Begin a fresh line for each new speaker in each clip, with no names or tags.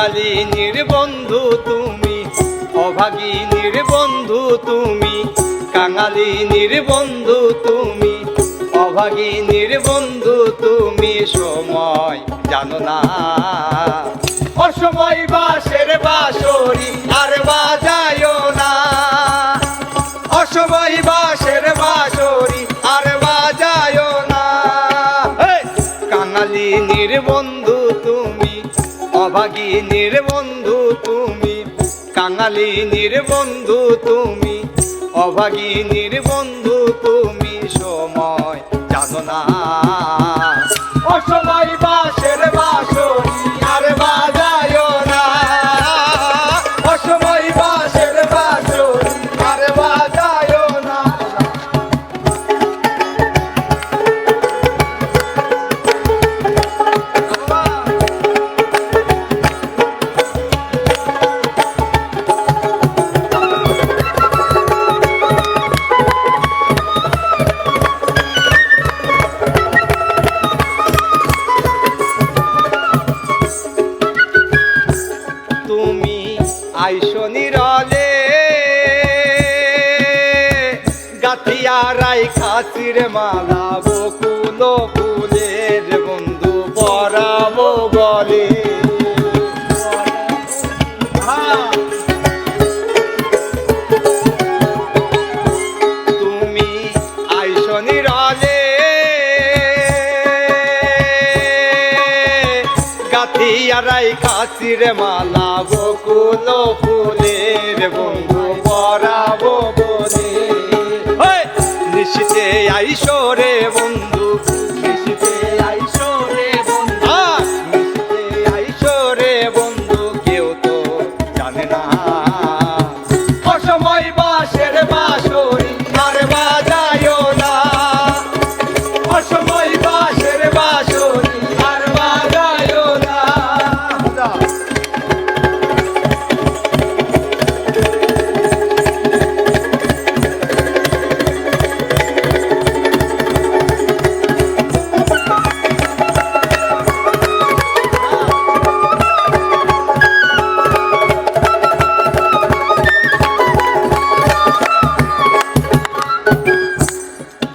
কাঙালিনীর বন্ধু তুমি, অভাগিনীর বন্ধু তুমি, কাঙালিনীর বন্ধু তুমি, অভাগিনীর বন্ধু তুমি, সময় জানো না। অসময় বাঁশের বাঁশরি আর বাজায়ও না, অসময় বাঁশের বাঁশরি আর বাজায়ও না। কাঙালিনীর বন্ধু তুমি, অভাগিনীর বন্ধু তুমি, কাঙালিনীর বন্ধু তুমি, অভাগিনীর বন্ধু তুমি, সময় জানো না। অসময় বাঁশের বাঁশরি আর বাজায়ও না, অসময় বাঁশের বাঁশরি আর বাজায়ও না। তুমি আইসো নিরলে গাথিয়া রাইখাছির মালা, বকুল ফুলের বন্ধু পরাবো বলে। তুমি আইসো নিরলে গাথিয়া রাইখাছির মালা, বকুল ফুলের বন্ধু পরাবো বলে। নিশিতে আইসো রে বন্ধু, নিশিতে আইসো রে বন্ধু, নিশিতে আইসো রে বন্ধু, কেউ তো জানে না। অসময় বাঁশের বাঁশরি আর বাজায়ও না, অসময় বাঁশের বাঁশরি আর বাজায়ও না।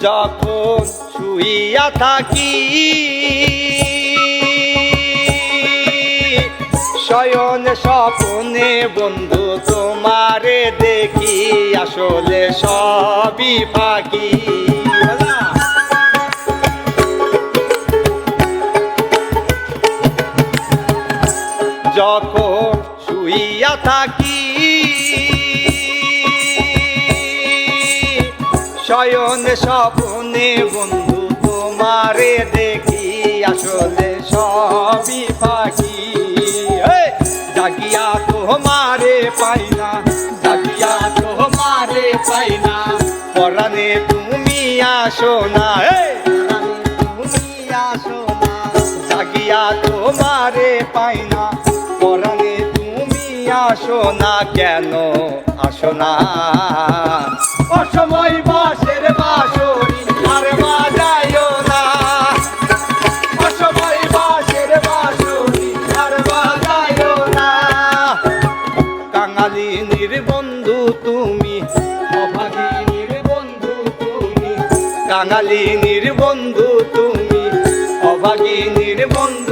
যখন শুইয়া থাকি শয়ন স্বপ্নে বন্ধু তোমারে দেখি, আসলে সবই ফাঁকি। যখন শুইয়া থাকি শয়ন স্বপ্নে বন্ধু তোমারে দেখি, আসলে সবই ফাঁকি। জাগিয়া তোমারে পাই না, জাগিয়া তোমারে পাই না, পরাণে তুমি আসো না, তুমি আসো না। জাগিয়া তোমারে পাই না, পরাণে তুমি আসো না, কেন আসো না? অসময় বাঁশের বাঁশরি আর বাজায়ও না, অসময় বাঁশের বাঁশরি আর বাজায়ও না। কাঙালিনীর বন্ধু তুমি, অভাগিনীর বন্ধু তুমি, কাঙালিনীর বন্ধু তুমি, অভাগিনীর বন্ধু